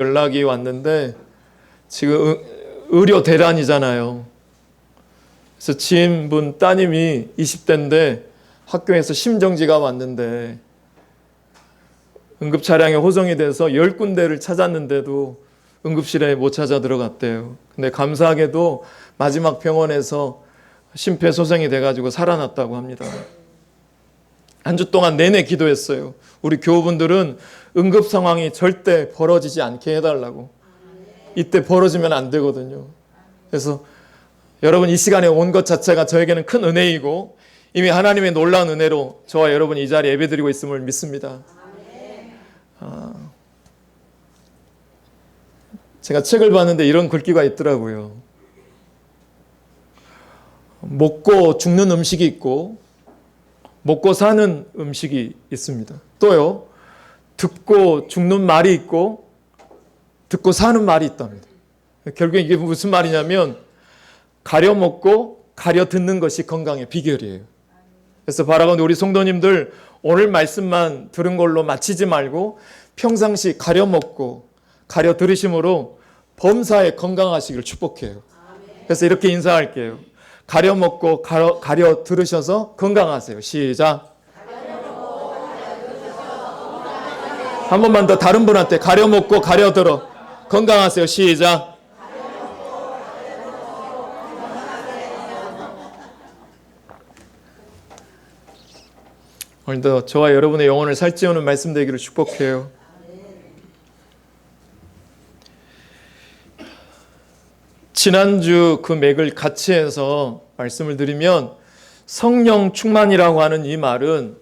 연락이 왔는데 지금 의료 대란이잖아요. 그래서 지인분 따님이 20대인데 학교에서 심정지가 왔는데 응급차량에 호송이 돼서 10군데를 찾았는데도 응급실에 못 찾아 들어갔대요. 근데 감사하게도 마지막 병원에서 심폐소생이 돼가지고 살아났다고 합니다. 한 주 동안 내내 기도했어요. 우리 교우분들은 응급 상황이 절대 벌어지지 않게 해달라고. 이때 벌어지면 안 되거든요. 그래서 여러분 이 시간에 온 것 자체가 저에게는 큰 은혜이고 이미 하나님의 놀라운 은혜로 저와 여러분이 이 자리에 예배드리고 있음을 믿습니다. 제가 책을 봤는데 이런 글귀가 있더라고요. 먹고 죽는 음식이 있고 먹고 사는 음식이 있습니다. 또요, 듣고 죽는 말이 있고 듣고 사는 말이 있답니다. 결국 이게 무슨 말이냐면 가려 먹고 가려 듣는 것이 건강의 비결이에요. 그래서 바라건대 우리 성도님들 오늘 말씀만 들은 걸로 마치지 말고 평상시 가려 먹고 가려 들으심으로 범사에 건강하시기를 축복해요. 그래서 이렇게 인사할게요. 가려 먹고 가려 들으셔서 건강하세요. 시작. 한 번만 더 다른 분한테 가려 먹고 가려 들어 건강하세요. 시작. 오늘도 저와 여러분의 영혼을 살찌우는 말씀 되기를 축복해요. 지난주 그 맥을 같이 해서 말씀을 드리면 성령 충만이라고 하는 이 말은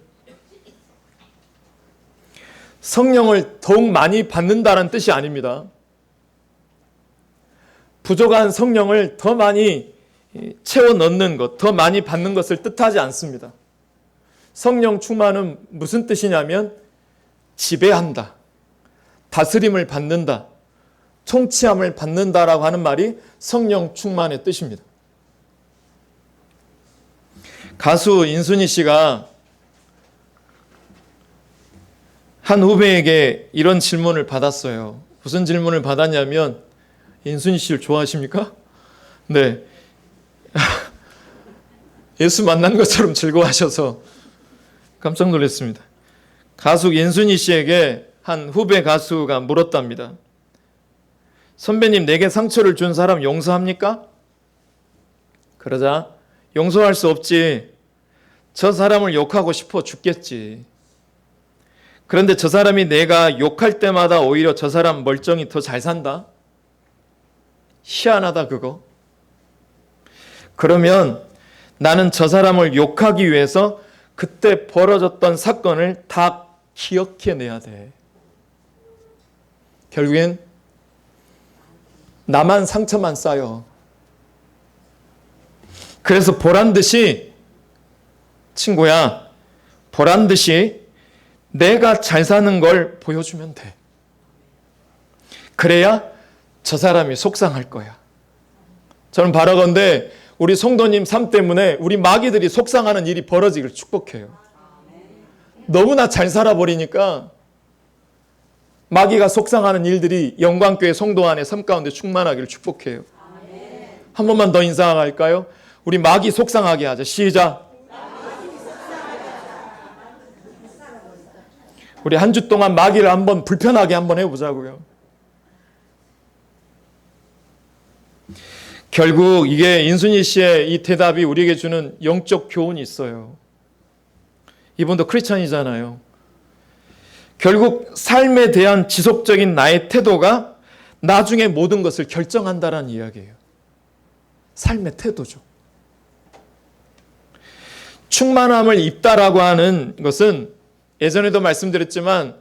성령을 더욱 많이 받는다는 뜻이 아닙니다. 부족한 성령을 더 많이 채워 넣는 것, 더 많이 받는 것을 뜻하지 않습니다. 성령 충만은 무슨 뜻이냐면 지배한다, 다스림을 받는다, 통치함을 받는다라고 하는 말이 성령 충만의 뜻입니다. 가수 인순이 씨가 한 후배에게 이런 질문을 받았어요. 무슨 질문을 받았냐면, 인순이 씨를 좋아하십니까? 네. 예수 만난 것처럼 즐거워하셔서 깜짝 놀랐습니다. 가수 인순이 씨에게 한 후배 가수가 물었답니다. 선배님, 내게 상처를 준 사람 용서합니까? 그러자 용서할 수 없지. 저 사람을 욕하고 싶어 죽겠지. 그런데 저 사람이 내가 욕할 때마다 오히려 저 사람 멀쩡히 더 잘 산다? 희한하다 그거. 그러면 나는 저 사람을 욕하기 위해서 그때 벌어졌던 사건을 다 기억해내야 돼. 결국엔 나만 상처만 쌓여. 그래서 보란듯이, 친구야, 보란듯이 내가 잘 사는 걸 보여주면 돼. 그래야 저 사람이 속상할 거야. 저는 바라건대 우리 성도님 삶 때문에 우리 마귀들이 속상하는 일이 벌어지기를 축복해요. 너무나 잘 살아버리니까 마귀가 속상하는 일들이 영광교회 성도 안에 삶 가운데 충만하기를 축복해요. 한 번만 더 인사할까요? 우리 마귀 속상하게 하자. 시작. 우리 한 주 동안 마귀를 한번 불편하게 한번 해보자고요. 결국 이게 인순이 씨의 이 대답이 우리에게 주는 영적 교훈이 있어요. 이분도 크리스천이잖아요. 결국 삶에 대한 지속적인 나의 태도가 나중에 모든 것을 결정한다는 이야기예요. 삶의 태도죠. 충만함을 입다라고 하는 것은 예전에도 말씀드렸지만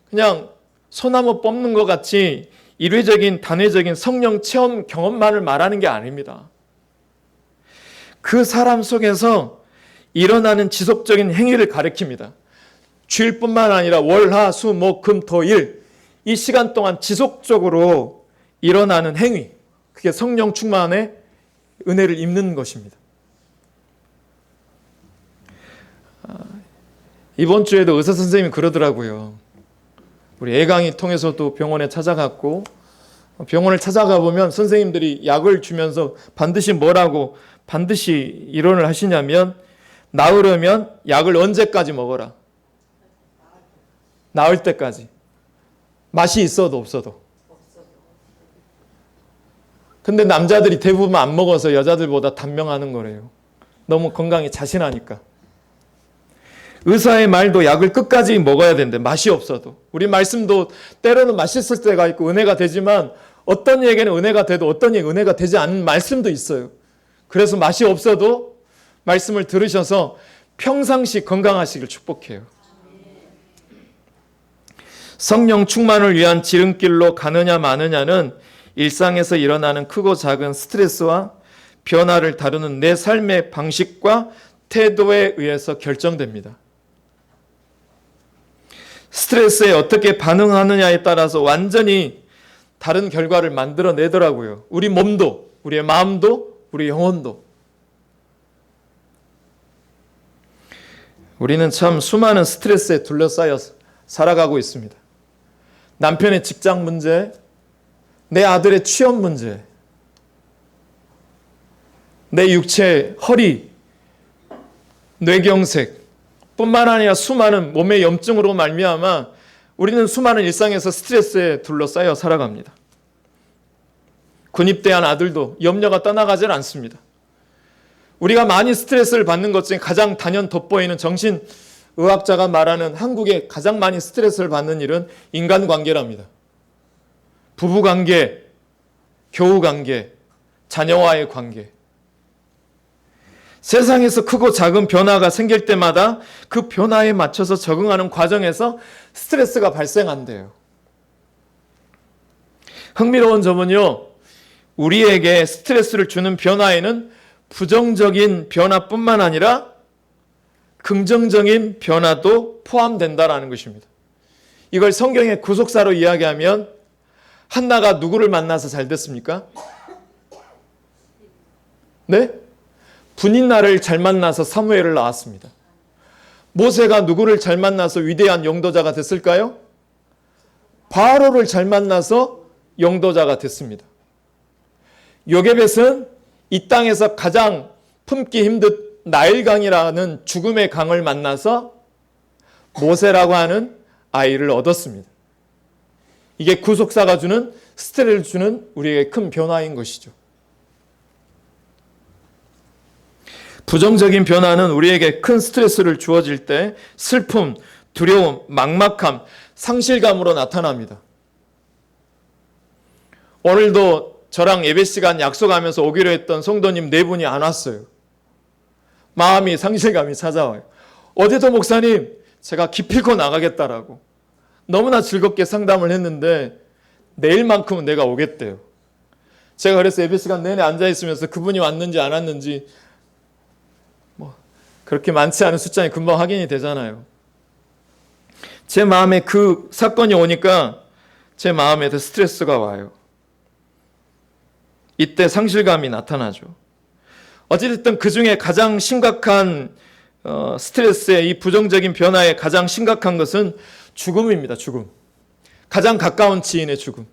그냥 소나무 뽑는 것 같이 일회적인 단회적인 성령 체험 경험만을 말하는 게 아닙니다. 그 사람 속에서 일어나는 지속적인 행위를 가리킵니다. 주일뿐만 아니라 월, 화, 수, 목, 금, 토, 일, 이 시간 동안 지속적으로 일어나는 행위, 그게 성령 충만의 은혜를 입는 것입니다. 이번 주에도 의사 선생님이 그러더라고요. 우리 애강이 통해서도 병원에 찾아갔고, 병원을 찾아가 보면 선생님들이 약을 주면서 반드시 뭐라고 반드시 이론을 하시냐면, 나으려면 약을 언제까지 먹어라? 나을 때까지. 맛이 있어도 없어도. 근데 남자들이 대부분 안 먹어서 여자들보다 단명하는 거래요. 너무 건강에 자신하니까. 의사의 말도 약을 끝까지 먹어야 되는데 맛이 없어도. 우리 말씀도 때로는 맛있을 때가 있고 은혜가 되지만 어떤 얘기는 은혜가 돼도 어떤 얘기는 은혜가 되지 않는 말씀도 있어요. 그래서 맛이 없어도 말씀을 들으셔서 평상시 건강하시길 축복해요. 성령 충만을 위한 지름길로 가느냐 마느냐는 일상에서 일어나는 크고 작은 스트레스와 변화를 다루는 내 삶의 방식과 태도에 의해서 결정됩니다. 스트레스에 어떻게 반응하느냐에 따라서 완전히 다른 결과를 만들어내더라고요. 우리 몸도, 우리의 마음도, 우리 영혼도. 우리는 참 수많은 스트레스에 둘러싸여 살아가고 있습니다. 남편의 직장 문제, 내 아들의 취업 문제, 내 육체, 허리, 뇌경색 뿐만 아니라 수많은 몸의 염증으로 말미암아 우리는 수많은 일상에서 스트레스에 둘러싸여 살아갑니다. 군입대한 아들도 염려가 떠나가질 않습니다. 우리가 많이 스트레스를 받는 것 중에 가장 단연 돋보이는 정신의학자가 말하는 한국에 가장 많이 스트레스를 받는 일은 인간관계랍니다. 부부관계, 교우관계, 자녀와의 관계. 세상에서 크고 작은 변화가 생길 때마다 그 변화에 맞춰서 적응하는 과정에서 스트레스가 발생한대요. 흥미로운 점은요, 우리에게 스트레스를 주는 변화에는 부정적인 변화뿐만 아니라 긍정적인 변화도 포함된다라는 것입니다. 이걸 성경의 구속사로 이야기하면 한나가 누구를 만나서 잘 됐습니까? 네? 분인나를 잘 만나서 사무엘을 낳았습니다. 모세가 누구를 잘 만나서 위대한 영도자가 됐을까요? 바로를 잘 만나서 영도자가 됐습니다. 요게벳은 이 땅에서 가장 품기 힘든 나일강이라는 죽음의 강을 만나서 모세라고 하는 아이를 얻었습니다. 이게 구속사가 주는 스트레스를 주는 우리에게 큰 변화인 것이죠. 부정적인 변화는 우리에게 큰 스트레스를 주어질 때 슬픔, 두려움, 막막함, 상실감으로 나타납니다. 오늘도 저랑 예배 시간 약속하면서 오기로 했던 성도님 4분이 안 왔어요. 마음이 상실감이 찾아와요. 어제도 목사님 제가 기필코 나가겠다라고 너무나 즐겁게 상담을 했는데 내일만큼은 내가 오겠대요. 제가 그래서 예배 시간 내내 앉아있으면서 그분이 왔는지 안 왔는지 그렇게 많지 않은 숫자니 금방 확인이 되잖아요. 제 마음에 그 사건이 오니까 제 마음에 더 스트레스가 와요. 이때 상실감이 나타나죠. 어찌됐든 그 중에 가장 심각한 스트레스의 이 부정적인 변화의 가장 심각한 것은 죽음입니다. 죽음. 가장 가까운 지인의 죽음.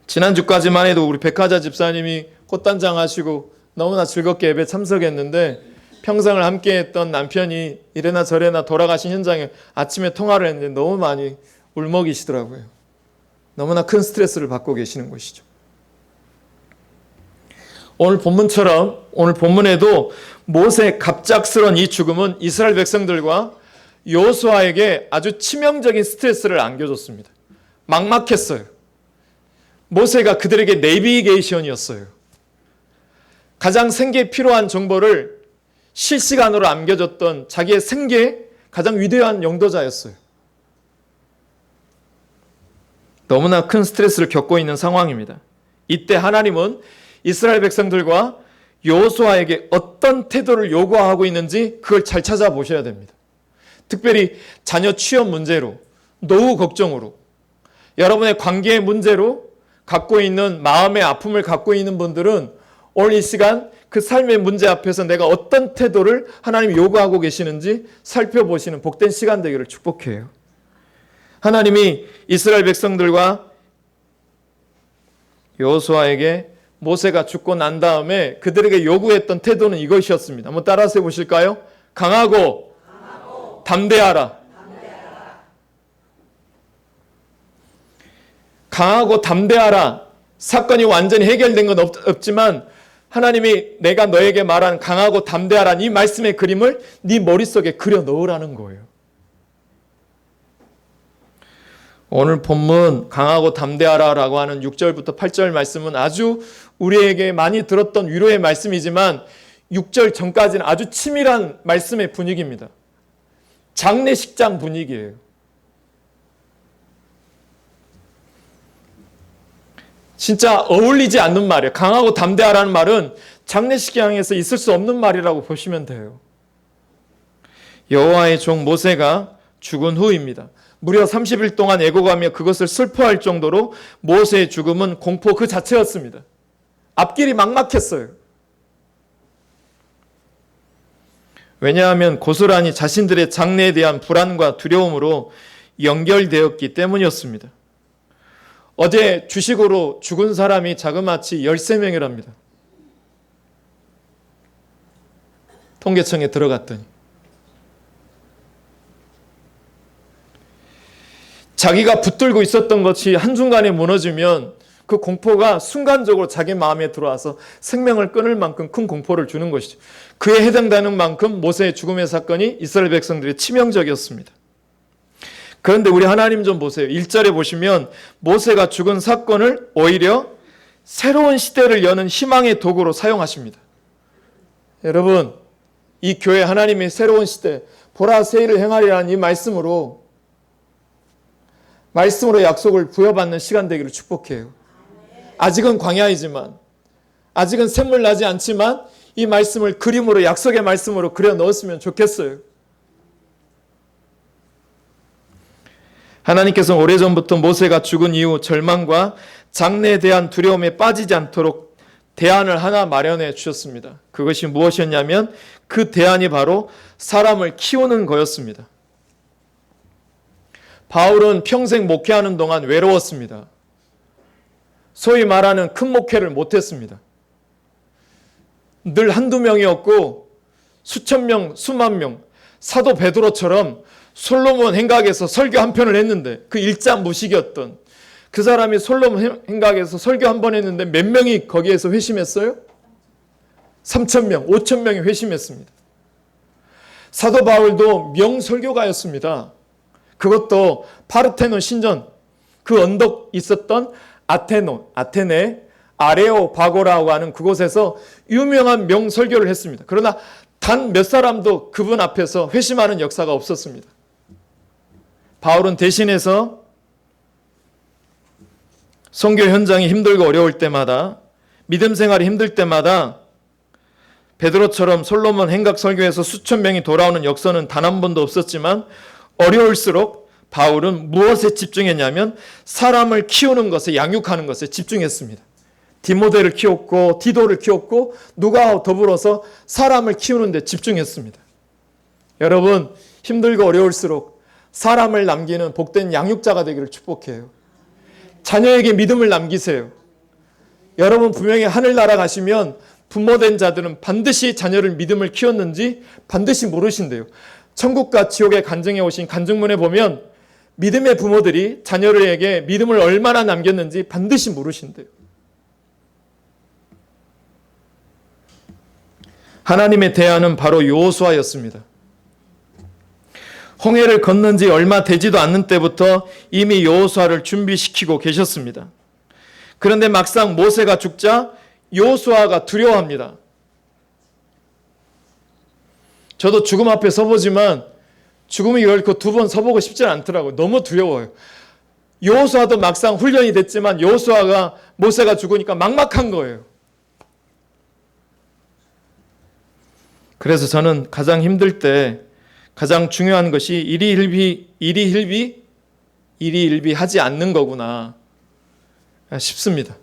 지난주까지만 해도 우리 백화자 집사님이 꽃단장 하시고 너무나 즐겁게 예배 참석했는데 평생을 함께했던 남편이 이래나 저래나 돌아가신 현장에 아침에 통화를 했는데 너무 많이 울먹이시더라고요. 너무나 큰 스트레스를 받고 계시는 것이죠. 오늘 본문처럼 오늘 본문에도 모세의 갑작스러운 이 죽음은 이스라엘 백성들과 여호수아에게 아주 치명적인 스트레스를 안겨줬습니다. 막막했어요. 모세가 그들에게 내비게이션이었어요. 가장 생계에 필요한 정보를 실시간으로 안겨줬던 자기의 생계의 가장 위대한 영도자였어요. 너무나 큰 스트레스를 겪고 있는 상황입니다. 이때 하나님은 이스라엘 백성들과 여호수아에게 어떤 태도를 요구하고 있는지 그걸 잘 찾아보셔야 됩니다. 특별히 자녀 취업 문제로, 노후 걱정으로, 여러분의 관계의 문제로 갖고 있는 마음의 아픔을 갖고 있는 분들은 오늘 이 시간 그 삶의 문제 앞에서 내가 어떤 태도를 하나님이 요구하고 계시는지 살펴보시는 복된 시간 되기를 축복해요. 하나님이 이스라엘 백성들과 여호수아에게 모세가 죽고 난 다음에 그들에게 요구했던 태도는 이것이었습니다. 한번 따라서 해보실까요? 강하고 담대하라. 강하고 담대하라. 사건이 완전히 해결된 건 없지만 하나님이 내가 너에게 말한 강하고 담대하라 이 말씀의 그림을 네 머릿속에 그려 넣으라는 거예요. 오늘 본문 강하고 담대하라라고 하는 6절부터 8절 말씀은 아주 우리에게 많이 들었던 위로의 말씀이지만 6절 전까지는 아주 치밀한 말씀의 분위기입니다. 장례식장 분위기예요. 진짜 어울리지 않는 말이에요. 강하고 담대하라는 말은 장례식장에서 있을 수 없는 말이라고 보시면 돼요. 여호와의 종 모세가 죽은 후입니다. 무려 30일 동안 애고가며 그것을 슬퍼할 정도로 모세의 죽음은 공포 그 자체였습니다. 앞길이 막막했어요. 왜냐하면 고스란히 자신들의 장래에 대한 불안과 두려움으로 연결되었기 때문이었습니다. 어제 주식으로 죽은 사람이 자그마치 13명이랍니다. 통계청에 들어갔더니. 자기가 붙들고 있었던 것이 한순간에 무너지면 그 공포가 순간적으로 자기 마음에 들어와서 생명을 끊을 만큼 큰 공포를 주는 것이죠. 그에 해당되는 만큼 모세의 죽음의 사건이 이스라엘 백성들이 치명적이었습니다. 그런데 우리 하나님 좀 보세요. 1절에 보시면 모세가 죽은 사건을 오히려 새로운 시대를 여는 희망의 도구로 사용하십니다. 여러분, 이 교회 하나님의 새로운 시대, 보라 새 일을 행하리라는 이 말씀으로 약속을 부여받는 시간 되기를 축복해요. 아직은 광야이지만, 아직은 샘물 나지 않지만 이 말씀을 그림으로, 약속의 말씀으로 그려 넣었으면 좋겠어요. 하나님께서 오래전부터 모세가 죽은 이후 절망과 장래에 대한 두려움에 빠지지 않도록 대안을 하나 마련해 주셨습니다. 그것이 무엇이었냐면 그 대안이 바로 사람을 키우는 거였습니다. 바울은 평생 목회하는 동안 외로웠습니다. 소위 말하는 큰 목회를 못했습니다. 늘 한두 명이었고 수천 명, 수만 명, 사도 베드로처럼 솔로몬 행각에서 설교 한 편을 했는데 그 일자무식이었던 그 사람이 솔로몬 행각에서 설교 한 번 했는데 몇 명이 거기에서 회심했어요? 3,000명, 5,000명이 회심했습니다. 사도 바울도 명설교가였습니다. 그것도 파르테논 신전 그 언덕 있었던 아테네 아레오바고라고 하는 그곳에서 유명한 명설교를 했습니다. 그러나 단 몇 사람도 그분 앞에서 회심하는 역사가 없었습니다. 바울은 대신해서 선교 현장이 힘들고 어려울 때마다, 믿음 생활이 힘들 때마다 베드로처럼 솔로몬 행각 설교에서 수천 명이 돌아오는 역사는 단 한 번도 없었지만 어려울수록 바울은 무엇에 집중했냐면 사람을 키우는 것에, 양육하는 것에 집중했습니다. 디모데를 키웠고 디도를 키웠고 누가와 더불어서 사람을 키우는 데 집중했습니다. 여러분, 힘들고 어려울수록 사람을 남기는 복된 양육자가 되기를 축복해요. 자녀에게 믿음을 남기세요. 여러분 분명히 하늘나라 가시면 부모된 자들은 반드시 자녀를 믿음을 키웠는지 반드시 모르신대요. 천국과 지옥의 간증에 오신 간증문에 보면 믿음의 부모들이 자녀들에게 믿음을 얼마나 남겼는지 반드시 모르신대요. 하나님의 대안은 바로 여호수아였습니다. 홍해를 건넌 지 얼마 되지도 않는 때부터 이미 여호수아를 준비시키고 계셨습니다. 그런데 막상 모세가 죽자 여호수아가 두려워합니다. 저도 죽음 앞에 서보지만 죽음이 결코 두 번 서보고 싶지 않더라고요. 너무 두려워요. 여호수아도 막상 훈련이 됐지만 여호수아가 모세가 죽으니까 막막한 거예요. 그래서 저는 가장 힘들 때 가장 중요한 것이 일희일비 하지 않는 거구나 싶습니다.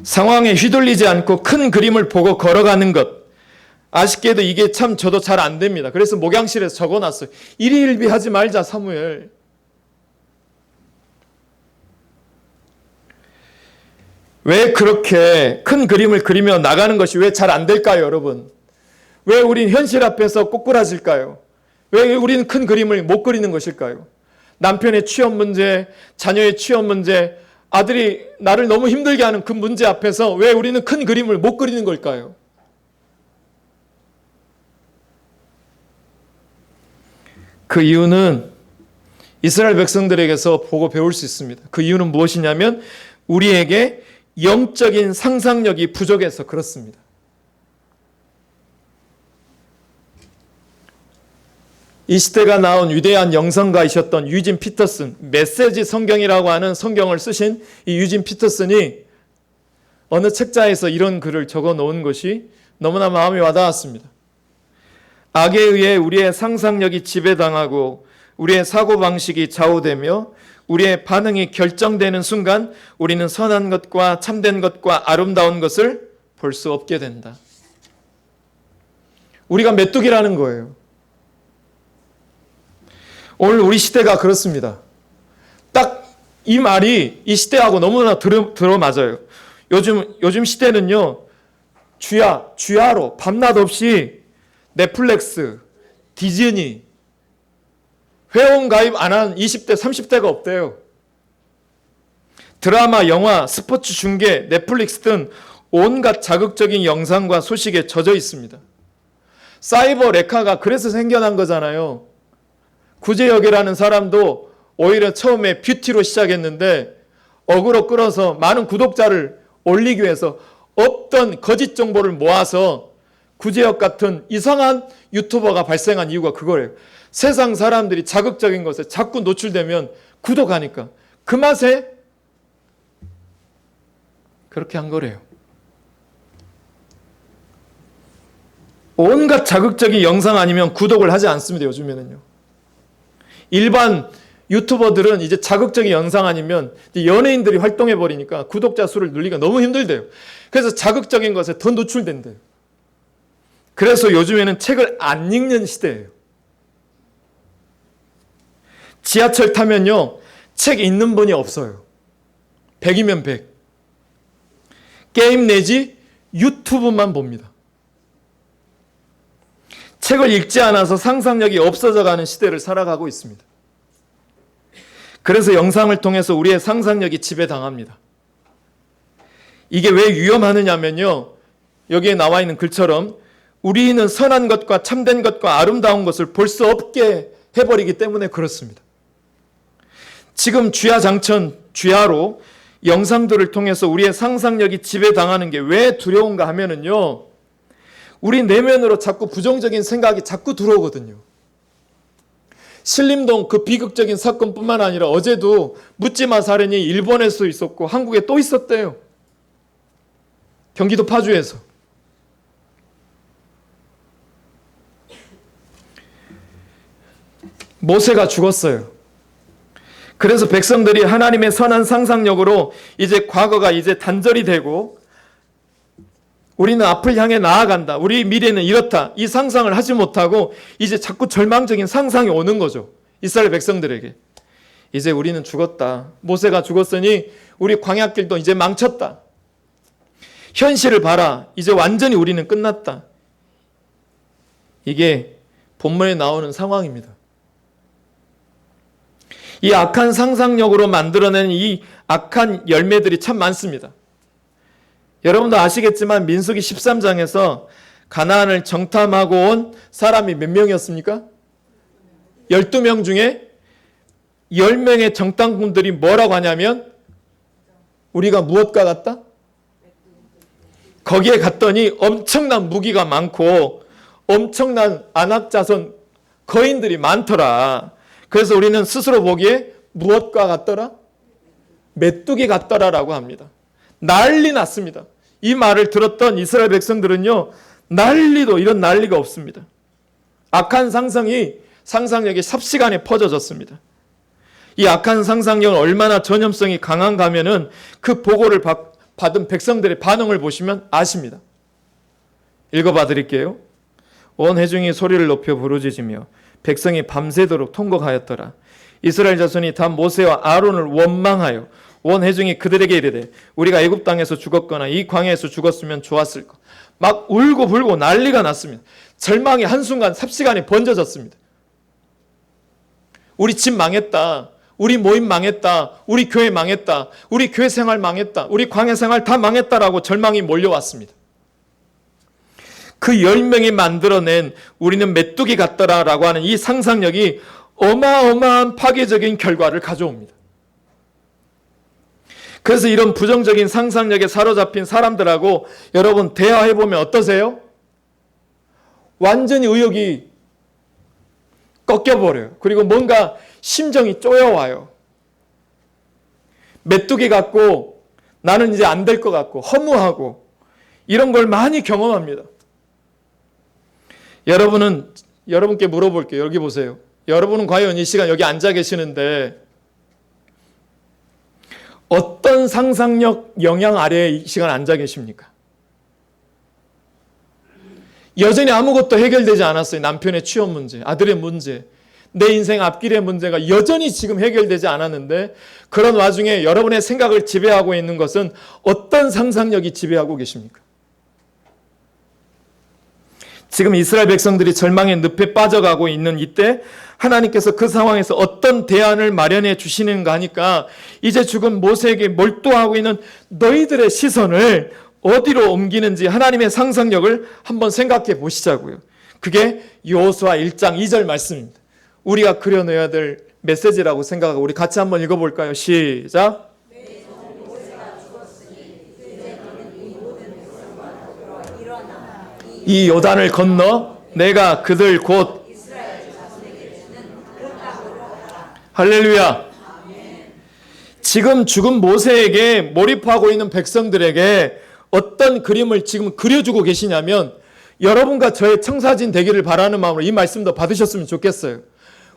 상황에 휘둘리지 않고 큰 그림을 보고 걸어가는 것, 아쉽게도 이게 참 저도 잘 안 됩니다. 그래서 목양실에서 적어놨어요. 일희일비하지 말자 사무엘. 왜 그렇게 큰 그림을 그리며 나가는 것이 왜 잘 안 될까요, 여러분? 왜 우린 현실 앞에서 꼬꾸라질까요? 왜 우리는 큰 그림을 못 그리는 것일까요? 남편의 취업 문제, 자녀의 취업 문제, 아들이 나를 너무 힘들게 하는 그 문제 앞에서 왜 우리는 큰 그림을 못 그리는 걸까요? 그 이유는 이스라엘 백성들에게서 보고 배울 수 있습니다. 그 이유는 무엇이냐면 우리에게 영적인 상상력이 부족해서 그렇습니다. 이 시대가 나온 위대한 영성가이셨던 유진 피터슨, 메시지 성경이라고 하는 성경을 쓰신 이 유진 피터슨이 어느 책자에서 이런 글을 적어 놓은 것이 너무나 마음이 와닿았습니다. 악에 의해 우리의 상상력이 지배당하고 우리의 사고방식이 좌우되며 우리의 반응이 결정되는 순간 우리는 선한 것과 참된 것과 아름다운 것을 볼 수 없게 된다. 우리가 메뚜기라는 거예요. 오늘 우리 시대가 그렇습니다. 딱 이 말이 이 시대하고 너무나 들어맞아요. 요즘 시대는요, 주야로 밤낮 없이 넷플릭스, 디즈니, 회원 가입 안 한 20대, 30대가 없대요. 드라마, 영화, 스포츠 중계, 넷플릭스 등 온갖 자극적인 영상과 소식에 젖어 있습니다. 사이버 레카가 그래서 생겨난 거잖아요. 구제혁이라는 사람도 오히려 처음에 뷰티로 시작했는데 어그로 끌어서 많은 구독자를 올리기 위해서 없던 거짓 정보를 모아서 구제혁 같은 이상한 유튜버가 발생한 이유가 그거예요. 세상 사람들이 자극적인 것에 자꾸 노출되면 구독하니까 그 맛에 그렇게 한 거래요. 온갖 자극적인 영상 아니면 구독을 하지 않습니다. 요즘에는요. 일반 유튜버들은 이제 자극적인 영상 아니면 연예인들이 활동해 버리니까 구독자 수를 늘리기가 너무 힘들대요. 그래서 자극적인 것에 더 노출된대요. 그래서 요즘에는 책을 안 읽는 시대예요. 지하철 타면요, 책 읽는 분이 없어요. 100이면 100. 게임 내지 유튜브만 봅니다. 책을 읽지 않아서 상상력이 없어져가는 시대를 살아가고 있습니다. 그래서 영상을 통해서 우리의 상상력이 지배당합니다. 이게 왜 위험하느냐면요, 여기에 나와 있는 글처럼 우리는 선한 것과 참된 것과 아름다운 것을 볼 수 없게 해버리기 때문에 그렇습니다. 지금 주야장천, 주야로 영상들을 통해서 우리의 상상력이 지배당하는 게 왜 두려운가 하면은요, 우리 내면으로 자꾸 부정적인 생각이 자꾸 들어오거든요. 신림동 그 비극적인 사건뿐만 아니라 어제도 묻지마 살인이 일본에서 있었고 한국에 또 있었대요. 경기도 파주에서. 모세가 죽었어요. 그래서 백성들이 하나님의 선한 상상력으로 이제 과거가 이제 단절이 되고 우리는 앞을 향해 나아간다. 우리 미래는 이렇다. 이 상상을 하지 못하고 이제 자꾸 절망적인 상상이 오는 거죠. 이스라엘 백성들에게. 이제 우리는 죽었다. 모세가 죽었으니 우리 광야길도 이제 망쳤다. 현실을 봐라. 이제 완전히 우리는 끝났다. 이게 본문에 나오는 상황입니다. 이 악한 상상력으로 만들어낸 이 악한 열매들이 참 많습니다. 여러분도 아시겠지만 민수기 13장에서 가나안을 정탐하고 온 사람이 몇 명이었습니까? 12명 중에 10명의 정탐꾼들이 뭐라고 하냐면 우리가 무엇과 같다? 거기에 갔더니 엄청난 무기가 많고 엄청난 안악자손 거인들이 많더라. 그래서 우리는 스스로 보기에 무엇과 같더라? 메뚜기 같더라라고 합니다. 난리 났습니다. 이 말을 들었던 이스라엘 백성들은요, 난리도 이런 난리가 없습니다. 악한 상상력이 삽시간에 퍼져졌습니다. 이 악한 상상력은 얼마나 전염성이 강한가 하면은 그 보고를 받은 백성들의 반응을 보시면 아십니다. 읽어봐 드릴게요. 온 회중이 소리를 높여 부르짖으며 백성이 밤새도록 통곡하였더라. 이스라엘 자손이 다 모세와 아론을 원망하여 온 회중이 그들에게 이르되 우리가 애굽 땅에서 죽었거나 이 광야에서 죽었으면 좋았을 것. 막 울고 불고 난리가 났습니다. 절망이 한순간 삽시간에 번져졌습니다. 우리 집 망했다. 우리 모임 망했다. 우리 교회 망했다. 우리 교회 생활 망했다. 우리 광야 생활 다 망했다라고 절망이 몰려왔습니다. 그 10명이 만들어낸 우리는 메뚜기 같더라라고 하는 이 상상력이 어마어마한 파괴적인 결과를 가져옵니다. 그래서 이런 부정적인 상상력에 사로잡힌 사람들하고 여러분 대화해보면 어떠세요? 완전히 의욕이 꺾여버려요. 그리고 뭔가 심정이 쪼여와요. 메뚜기 같고 나는 이제 안 될 것 같고 허무하고 이런 걸 많이 경험합니다. 여러분께 물어볼게요. 여기 보세요. 여러분은 과연 이 시간 여기 앉아 계시는데 어떤 상상력 영향 아래에 이 시간 앉아 계십니까? 여전히 아무것도 해결되지 않았어요. 남편의 취업 문제, 아들의 문제, 내 인생 앞길의 문제가 여전히 지금 해결되지 않았는데 그런 와중에 여러분의 생각을 지배하고 있는 것은 어떤 상상력이 지배하고 계십니까? 지금 이스라엘 백성들이 절망의 늪에 빠져가고 있는 이때 하나님께서 그 상황에서 어떤 대안을 마련해 주시는가 하니까 이제 죽은 모세에게 몰두하고 있는 너희들의 시선을 어디로 옮기는지 하나님의 상상력을 한번 생각해 보시자고요. 그게 여호수아 1장 2절 말씀입니다. 우리가 그려내야 될 메시지라고 생각하고 우리 같이 한번 읽어볼까요? 시작. 이 요단을 건너 내가 그들 곧 할렐루야. 지금 죽은 모세에게 몰입하고 있는 백성들에게 어떤 그림을 지금 그려주고 계시냐면 여러분과 저의 청사진 되기를 바라는 마음으로 이 말씀도 받으셨으면 좋겠어요.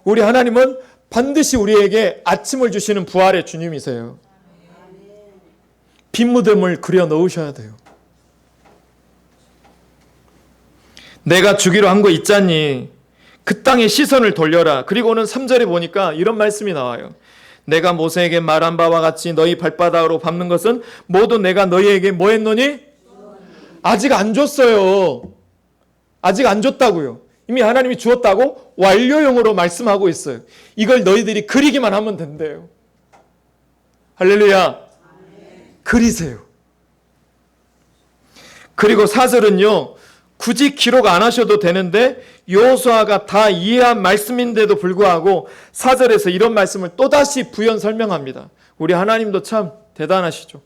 우리 하나님은 반드시 우리에게 아침을 주시는 부활의 주님이세요. 빈 무덤을 그려 넣으셔야 돼요. 내가 주기로 한 거 있잖니. 그 땅에 시선을 돌려라. 그리고는 3절에 보니까 이런 말씀이 나와요. 내가 모세에게 말한 바와 같이 너희 발바닥으로 밟는 것은 모두 내가 너희에게 뭐 했노니? 아직 안 줬어요. 아직 안 줬다고요. 이미 하나님이 주었다고 완료형으로 말씀하고 있어요. 이걸 너희들이 그리기만 하면 된대요. 할렐루야. 그리세요. 그리고 4절은요. 굳이 기록 안 하셔도 되는데 여호수아가 다 이해한 말씀인데도 불구하고 4절에서 이런 말씀을 또다시 부연 설명합니다. 우리 하나님도 참 대단하시죠.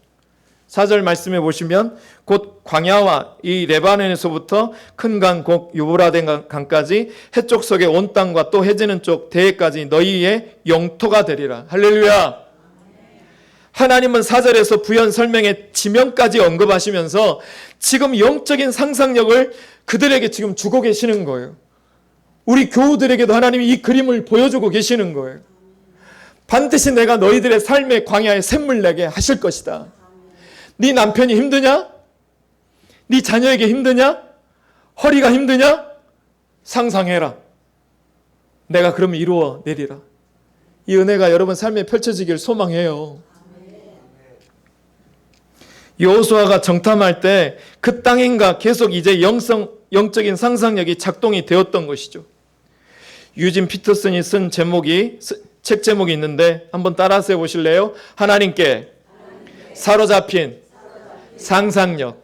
4절 말씀해 보시면 곧 광야와 이 레바논에서부터 큰 강 곧 유브라데 강까지 해쪽 속의 온 땅과 또 해지는 쪽 대해까지 너희의 영토가 되리라. 할렐루야. 하나님은 4절에서 부연 설명의 지명까지 언급하시면서 지금 영적인 상상력을 그들에게 지금 주고 계시는 거예요. 우리 교우들에게도 하나님이 이 그림을 보여주고 계시는 거예요. 반드시 내가 너희들의 삶의 광야에 샘물 내게 하실 것이다. 네 남편이 힘드냐? 네 자녀에게 힘드냐? 허리가 힘드냐? 상상해라. 내가 그러면 이루어 내리라. 이 은혜가 여러분 삶에 펼쳐지길 소망해요. 여호수아가 정탐할 때 그 땅인가 계속 이제 영적인 상상력이 작동이 되었던 것이죠. 유진 피터슨이 쓴 책 제목이 있는데 한번 따라서 해보실래요? 하나님께 사로잡힌 상상력.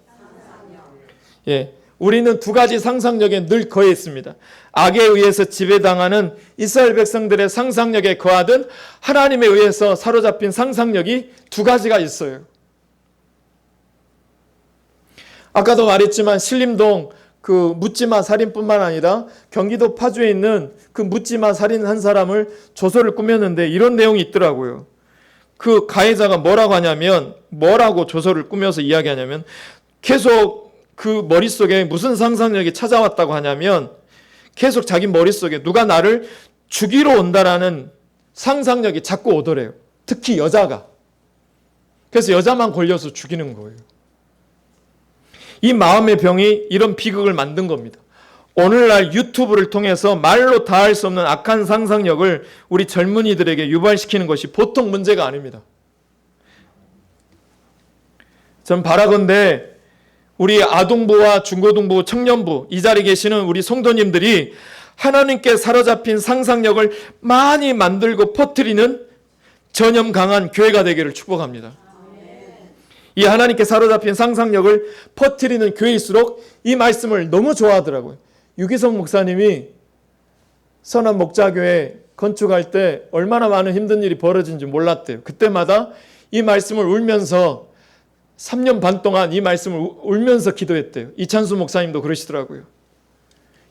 예, 우리는 두 가지 상상력에 늘 거해 있습니다. 악에 의해서 지배당하는 이스라엘 백성들의 상상력에 거하든 하나님에 의해서 사로잡힌 상상력이 두 가지가 있어요. 아까도 말했지만 신림동 그 묻지마 살인뿐만 아니라 경기도 파주에 있는 그 묻지마 살인한 사람을 조서를 꾸몄는데 이런 내용이 있더라고요. 그 가해자가 뭐라고 조서를 꾸며서 이야기하냐면 계속 그 머릿속에 무슨 상상력이 찾아왔다고 하냐면 계속 자기 머릿속에 누가 나를 죽이러 온다라는 상상력이 자꾸 오더래요. 특히 여자가. 그래서 여자만 걸려서 죽이는 거예요. 이 마음의 병이 이런 비극을 만든 겁니다. 오늘날 유튜브를 통해서 말로 다 할 수 없는 악한 상상력을 우리 젊은이들에게 유발시키는 것이 보통 문제가 아닙니다. 전 바라건대 우리 아동부와 중고등부, 청년부 이 자리에 계시는 우리 성도님들이 하나님께 사로잡힌 상상력을 많이 만들고 퍼뜨리는 전염 강한 교회가 되기를 축복합니다. 이 하나님께 사로잡힌 상상력을 퍼뜨리는 교회일수록 이 말씀을 너무 좋아하더라고요. 유기성 목사님이 선한 목자교회 건축할 때 얼마나 많은 힘든 일이 벌어진지 몰랐대요. 그때마다 이 말씀을 울면서 3년 반 동안 이 말씀을 울면서 기도했대요. 이찬수 목사님도 그러시더라고요.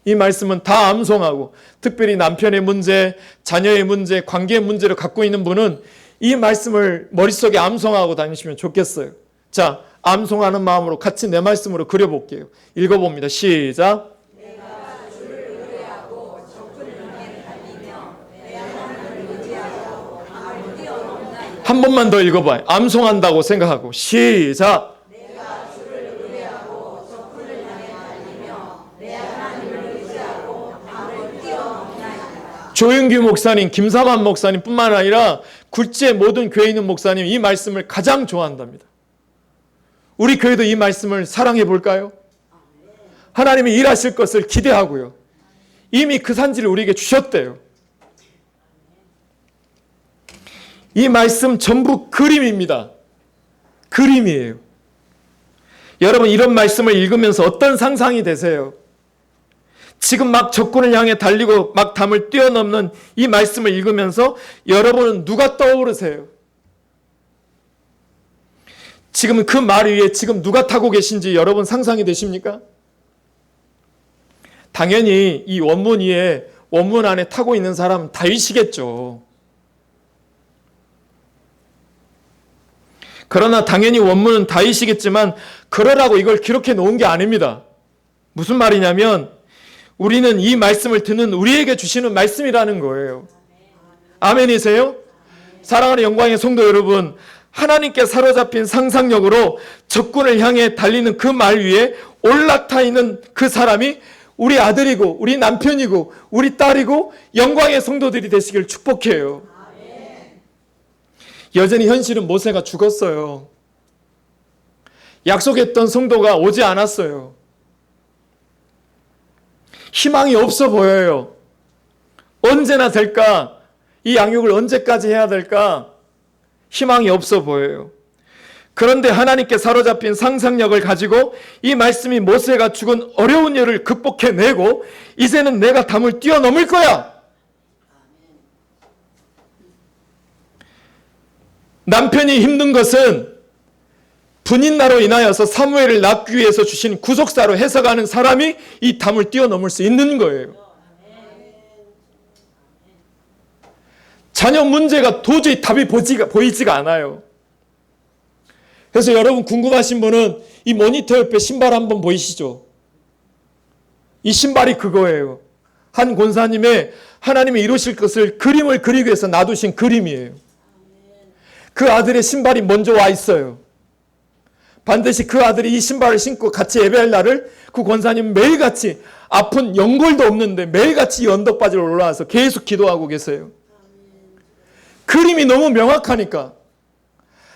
이 말씀은 다 암송하고, 특별히 남편의 문제, 자녀의 문제, 관계의 문제를 갖고 있는 분은 이 말씀을 머릿속에 암송하고 다니시면 좋겠어요. 자, 암송하는 마음으로 같이 내 말씀으로 그려볼게요. 읽어봅니다. 시작. 한 번만 더 읽어봐요. 암송한다고 생각하고. 시작. 조윤규 목사님, 김사만 목사님 뿐만 아니라 굴지의 모든 교회에 있는 목사님 이 말씀을 가장 좋아한답니다. 우리 교회도 이 말씀을 사랑해 볼까요? 하나님이 일하실 것을 기대하고요. 이미 그 산지를 우리에게 주셨대요. 이 말씀 전부 그림입니다. 그림이에요. 여러분 이런 말씀을 읽으면서 어떤 상상이 되세요? 지금 막 적군을 향해 달리고 막 담을 뛰어넘는 이 말씀을 읽으면서 여러분은 누가 떠오르세요? 지금 그 말 위에 지금 누가 타고 계신지 여러분 상상이 되십니까? 당연히 이 원문 위에 원문 안에 타고 있는 사람은 다윗이겠죠. 그러나 당연히 원문은 다윗이겠지만 그러라고 이걸 기록해 놓은 게 아닙니다. 무슨 말이냐면 우리는 이 말씀을 듣는 우리에게 주시는 말씀이라는 거예요. 아멘이세요? 사랑하는 영광의 성도 여러분, 하나님께 사로잡힌 상상력으로 적군을 향해 달리는 그 말 위에 올라타 있는 그 사람이 우리 아들이고 우리 남편이고 우리 딸이고 영광의 성도들이 되시길 축복해요. 여전히 현실은 모세가 죽었어요. 약속했던 성도가 오지 않았어요. 희망이 없어 보여요. 언제나 될까? 이 양육을 언제까지 해야 될까? 희망이 없어 보여요. 그런데 하나님께 사로잡힌 상상력을 가지고 이 말씀이 모세가 죽은 어려운 일을 극복해내고 이제는 내가 담을 뛰어넘을 거야. 남편이 힘든 것은 분인나로 인하여서 사무엘을 낳기 위해서 주신 구속사로 해석하는 사람이 이 담을 뛰어넘을 수 있는 거예요. 자녀 문제가 도저히 답이 보이지가 않아요. 그래서 여러분 궁금하신 분은 이 모니터 옆에 신발 한번 보이시죠? 이 신발이 그거예요. 한 권사님의 하나님이 이루실 것을 그림을 그리기 위해서 놔두신 그림이에요. 그 아들의 신발이 먼저 와 있어요. 반드시 그 아들이 이 신발을 신고 같이 예배할 날을 그 권사님 매일같이 아픈 연골도 없는데 매일같이 이 언덕바지를 올라와서 계속 기도하고 계세요. 그림이 너무 명확하니까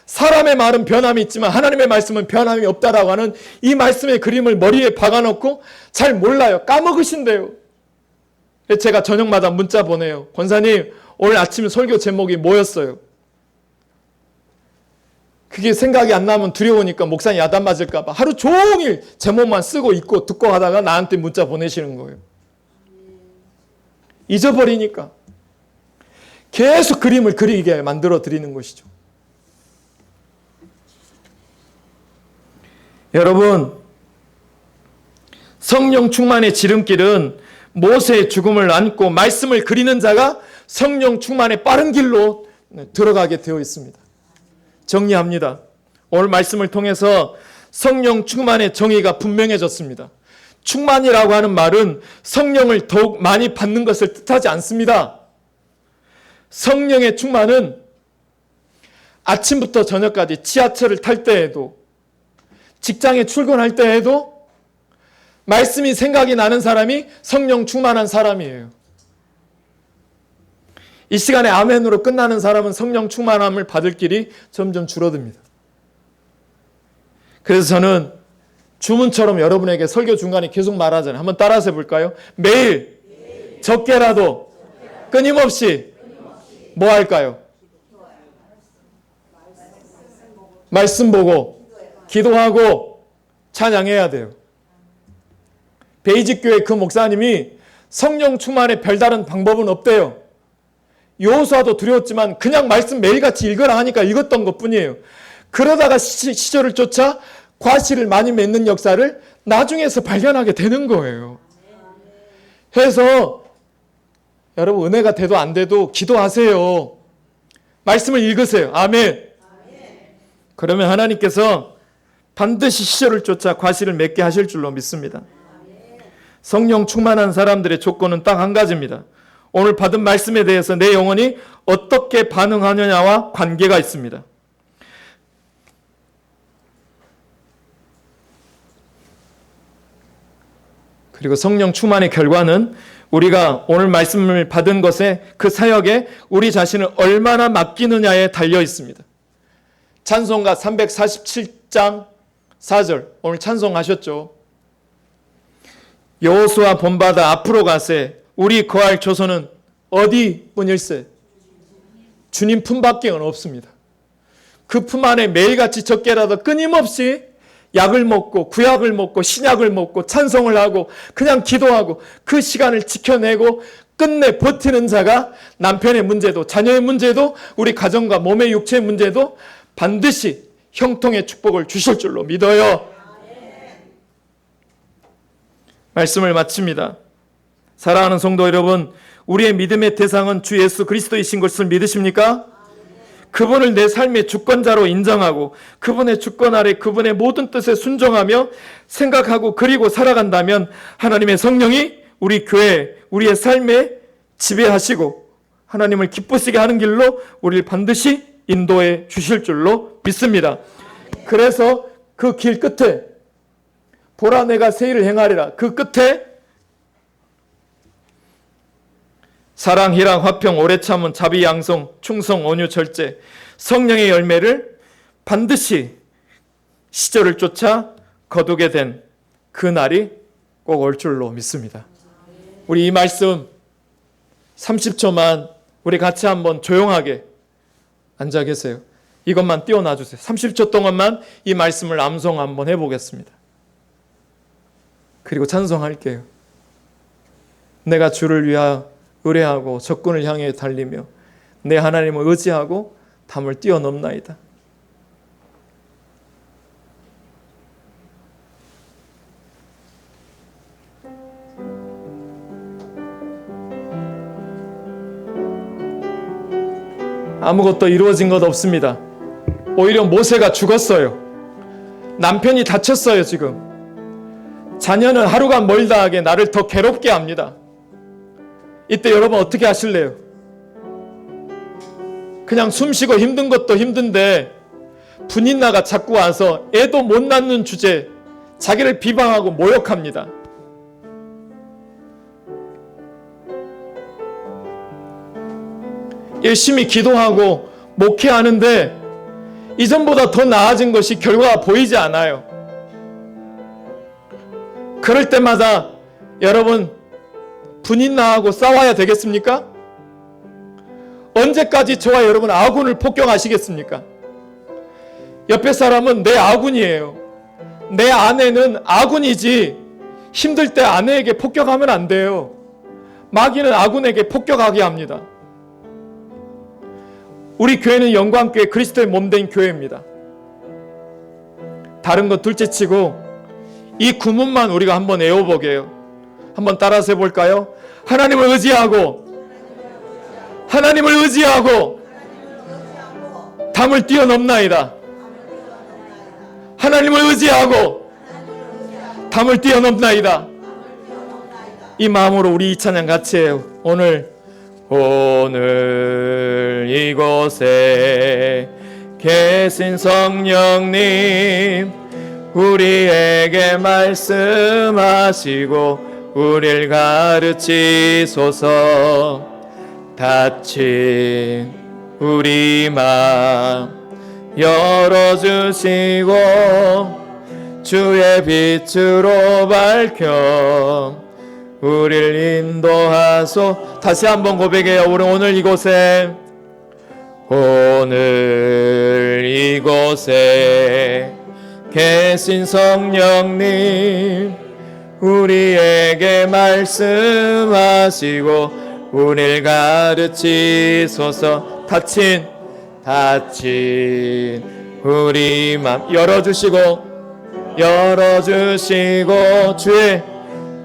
사람의 말은 변함이 있지만 하나님의 말씀은 변함이 없다라고 하는 이 말씀의 그림을 머리에 박아놓고 잘 몰라요. 까먹으신대요. 제가 저녁마다 문자 보내요. 권사님 오늘 아침 설교 제목이 뭐였어요? 그게 생각이 안 나면 두려우니까 목사님 야단 맞을까 봐 하루 종일 제목만 쓰고 있고 듣고 하다가 나한테 문자 보내시는 거예요. 잊어버리니까 계속 그림을 그리게 만들어 드리는 것이죠. 여러분, 성령 충만의 지름길은 모세의 죽음을 안고 말씀을 그리는 자가 성령 충만의 빠른 길로 들어가게 되어 있습니다. 정리합니다. 오늘 말씀을 통해서 성령 충만의 정의가 분명해졌습니다. 충만이라고 하는 말은 성령을 더욱 많이 받는 것을 뜻하지 않습니다. 성령의 충만은 아침부터 저녁까지 지하철을 탈 때에도 직장에 출근할 때에도 말씀이 생각이 나는 사람이 성령 충만한 사람이에요. 이 시간에 아멘으로 끝나는 사람은 성령 충만함을 받을 길이 점점 줄어듭니다. 그래서 저는 주문처럼 여러분에게 설교 중간에 계속 말하잖아요. 한번 따라서 해볼까요? 매일 적게라도 끊임없이 뭐 할까요? 말씀 보고 기도하고 찬양해야 돼요. 베이직 교회 그 목사님이 성령 충만의 별다른 방법은 없대요. 여호수아도 두려웠지만 그냥 말씀 매일같이 읽으라 하니까 읽었던 것뿐이에요. 그러다가 시절을 쫓아 과실을 많이 맺는 역사를 나중에서 발견하게 되는 거예요. 그래서 여러분 은혜가 돼도 안 돼도 기도하세요. 말씀을 읽으세요. 아멘. 그러면 하나님께서 반드시 시절을 쫓아 과실을 맺게 하실 줄로 믿습니다. 성령 충만한 사람들의 조건은 딱 한 가지입니다. 오늘 받은 말씀에 대해서 내 영혼이 어떻게 반응하느냐와 관계가 있습니다. 그리고 성령 충만의 결과는 우리가 오늘 말씀을 받은 것에 그 사역에 우리 자신을 얼마나 맡기느냐에 달려 있습니다. 찬송가 347장 4절 오늘 찬송하셨죠. 여호수아 본받아 앞으로 가세 우리 거할 조선은 어디 뿐일세. 주님 품밖에 없습니다. 그 품 안에 매일같이 적게라도 끊임없이 약을 먹고 구약을 먹고 신약을 먹고 찬송을 하고 그냥 기도하고 그 시간을 지켜내고 끝내 버티는 자가 남편의 문제도 자녀의 문제도 우리 가정과 몸의 육체의 문제도 반드시 형통의 축복을 주실 줄로 믿어요. 말씀을 마칩니다. 사랑하는 성도 여러분, 우리의 믿음의 대상은 주 예수 그리스도이신 것을 믿으십니까? 그분을 내 삶의 주권자로 인정하고 그분의 주권 아래 그분의 모든 뜻에 순종하며 생각하고 그리고 살아간다면 하나님의 성령이 우리 교회, 우리의 삶에 지배하시고 하나님을 기쁘시게 하는 길로 우리를 반드시 인도해 주실 줄로 믿습니다. 그래서 그 길 끝에 보라 내가 새 일을 행하리라. 그 끝에 사랑, 희락, 화평, 오래 참음, 자비, 양성, 충성, 온유, 절제 성령의 열매를 반드시 시절을 쫓아 거두게 된 그 날이 꼭 올 줄로 믿습니다. 우리 이 말씀 30초만 우리 같이 한번 조용하게 앉아 계세요. 이것만 띄워놔 주세요. 30초 동안만 이 말씀을 암송 한번 해보겠습니다. 그리고 찬송할게요. 내가 주를 위하여 의뢰하고 적군을 향해 달리며 내 하나님을 의지하고 담을 뛰어넘나이다. 아무것도 이루어진 것 없습니다. 오히려 모세가 죽었어요. 남편이 다쳤어요. 지금 자녀는 하루가 멀다 하게 나를 더 괴롭게 합니다. 이때 여러분 어떻게 하실래요? 그냥 숨쉬고 힘든 것도 힘든데 분인나가 자꾸 와서 애도 못 낳는 주제 자기를 비방하고 모욕합니다. 열심히 기도하고 목회하는데 이전보다 더 나아진 것이 결과가 보이지 않아요. 그럴 때마다 여러분 분인나하고 싸워야 되겠습니까? 언제까지 저와 여러분 아군을 폭격하시겠습니까? 옆에 사람은 내 아군이에요. 내 아내는 아군이지 힘들 때 아내에게 폭격하면 안 돼요. 마귀는 아군에게 폭격하게 합니다. 우리 교회는 영광교회 그리스도의 몸된 교회입니다. 다른 것 둘째치고 이 구문만 우리가 한번 외워보게요. 한번 따라서 해볼까요? 하나님을 의지하고 하나님을 의지하고 담을 뛰어넘나이다. 하나님을 의지하고 담을 뛰어넘나이다. 이 마음으로 우리 이 찬양 같이 해요. 오늘 이곳에 계신 성령님 우리에게 말씀하시고 우리를 가르치소서. 닫힌 우리 마음 열어주시고 주의 빛으로 밝혀 우리를 인도하소. 다시 한번 고백해요. 우리 오늘 이곳에 계신 성령님 우리에게 말씀하시고 우리를 가르치소서. 닫힌 우리 맘 열어주시고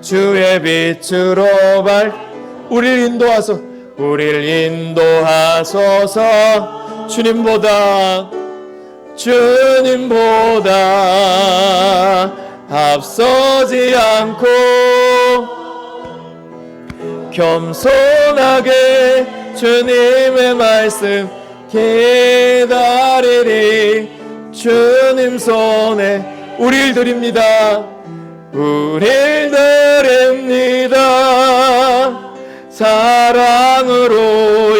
주의 빛으로 우리를 인도하소서. 주님보다 앞서지 않고 겸손하게 주님의 말씀 기다리리. 주님 손에 우릴 드립니다. 사랑으로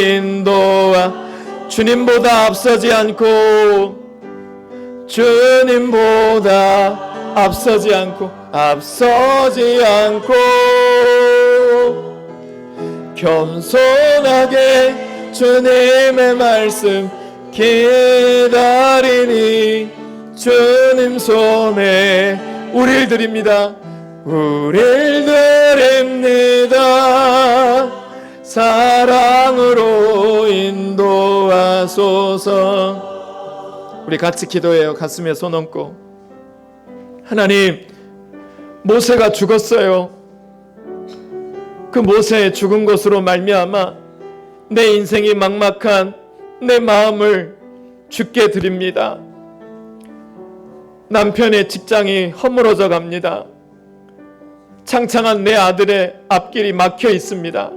인도하 주님보다 앞서지 않고 겸손하게 주님의 말씀 기다리니 주님 손에 우릴 드립니다. 사랑으로 인도하소서. 우리 같이 기도해요. 가슴에 손 얹고. 하나님, 모세가 죽었어요. 그 모세의 죽은 것으로 말미암아 내 인생이 막막한 내 마음을 주께 드립니다. 남편의 직장이 허물어져 갑니다. 창창한 내 아들의 앞길이 막혀 있습니다.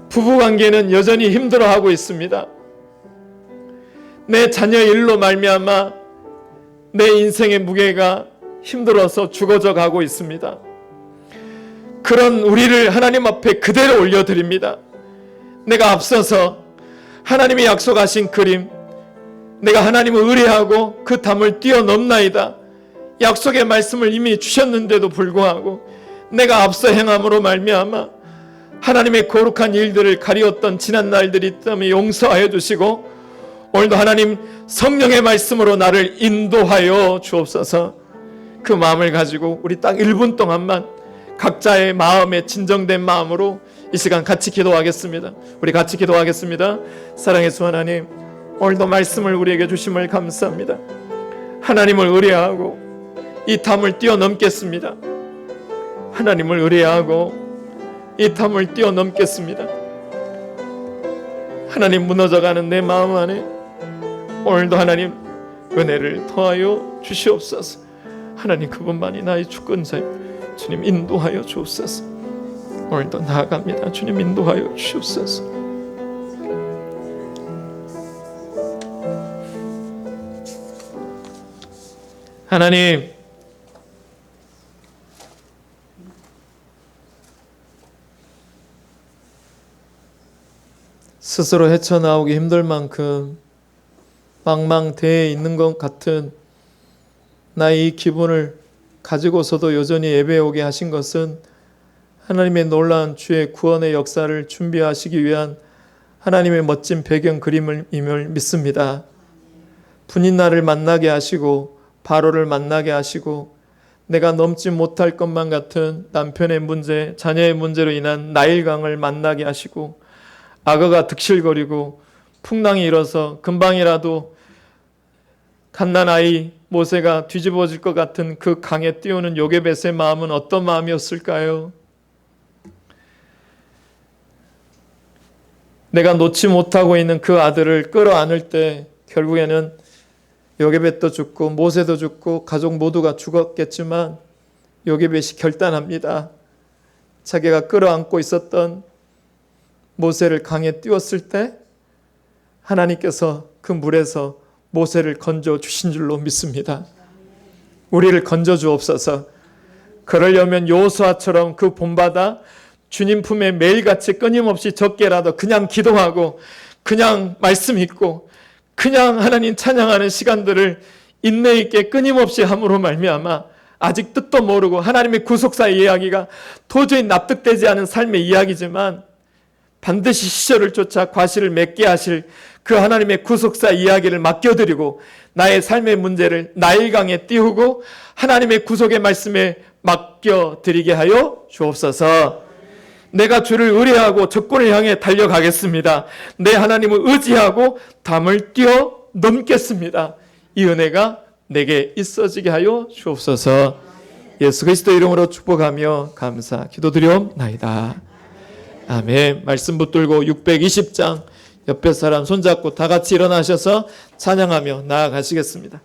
부부관계는 여전히 힘들어하고 있습니다. 내 자녀 일로 말미암아 내 인생의 무게가 힘들어서 죽어져 가고 있습니다. 그런 우리를 하나님 앞에 그대로 올려드립니다. 내가 앞서서 하나님이 약속하신 그림, 내가 하나님을 의뢰하고 그 담을 뛰어넘나이다. 약속의 말씀을 이미 주셨는데도 불구하고 내가 앞서 행함으로 말미암아 하나님의 거룩한 일들을 가리웠던 지난 날들이 있다면 용서하여 주시고, 오늘도 하나님 성령의 말씀으로 나를 인도하여 주옵소서. 그 마음을 가지고 우리 딱 1분 동안만 각자의 마음에 진정된 마음으로 이 시간 같이 기도하겠습니다. 우리 같이 기도하겠습니다. 사랑의 주 하나님, 오늘도 말씀을 우리에게 주심을 감사합니다. 하나님을 의뢰하고 이 담을 뛰어넘겠습니다. 하나님을 의뢰하고 이 담을 뛰어넘겠습니다. 하나님, 무너져가는 내 마음 안에 오늘도 하나님 은혜를 더하여 주시옵소서. 하나님, 그분만이 나의 주권자입니다. 주님, 인도하여 주옵소서. 오늘도 나아갑니다. 주님, 인도하여 주시옵소서. 하나님, 스스로 헤쳐나오기 힘들 만큼 망망대해에 있는 것 같은 나의 이 기분을 가지고서도 여전히 예배에 오게 하신 것은 하나님의 놀라운 주의 구원의 역사를 준비하시기 위한 하나님의 멋진 배경 그림임을 믿습니다. 분인 나를 만나게 하시고 바로를 만나게 하시고 내가 넘지 못할 것만 같은 남편의 문제, 자녀의 문제로 인한 나일강을 만나게 하시고 악어가 득실거리고 풍랑이 일어서 금방이라도 갓난아이 모세가 뒤집어질 것 같은 그 강에 띄우는 요게벳의 마음은 어떤 마음이었을까요? 내가 놓지 못하고 있는 그 아들을 끌어안을 때 결국에는 요게벳도 죽고 모세도 죽고 가족 모두가 죽었겠지만 요게벳이 결단합니다. 자기가 끌어안고 있었던 모세를 강에 띄웠을 때 하나님께서 그 물에서 모세를 건져 주신 줄로 믿습니다. 우리를 건져 주옵소서. 그러려면 여호수아처럼 그 본받아 주님 품에 매일같이 끊임없이 적게라도 그냥 기도하고 그냥 말씀 읽고 그냥 하나님 찬양하는 시간들을 인내 있게 끊임없이 함으로 말미암아 아직 뜻도 모르고 하나님의 구속사의 이야기가 도저히 납득되지 않은 삶의 이야기지만 반드시 시절을 쫓아 과실을 맺게 하실 그 하나님의 구속사 이야기를 맡겨드리고 나의 삶의 문제를 나일강에 띄우고 하나님의 구속의 말씀에 맡겨드리게 하여 주옵소서. 내가 주를 의뢰하고 적군을 향해 달려가겠습니다. 내 하나님을 의지하고 담을 뛰어넘겠습니다. 이 은혜가 내게 있어지게 하여 주옵소서. 예수 그리스도 이름으로 축복하며 감사 기도드리옵나이다. 아멘. 말씀 붙들고 620장 옆에 사람 손잡고 다 같이 일어나셔서 찬양하며 나아가시겠습니다.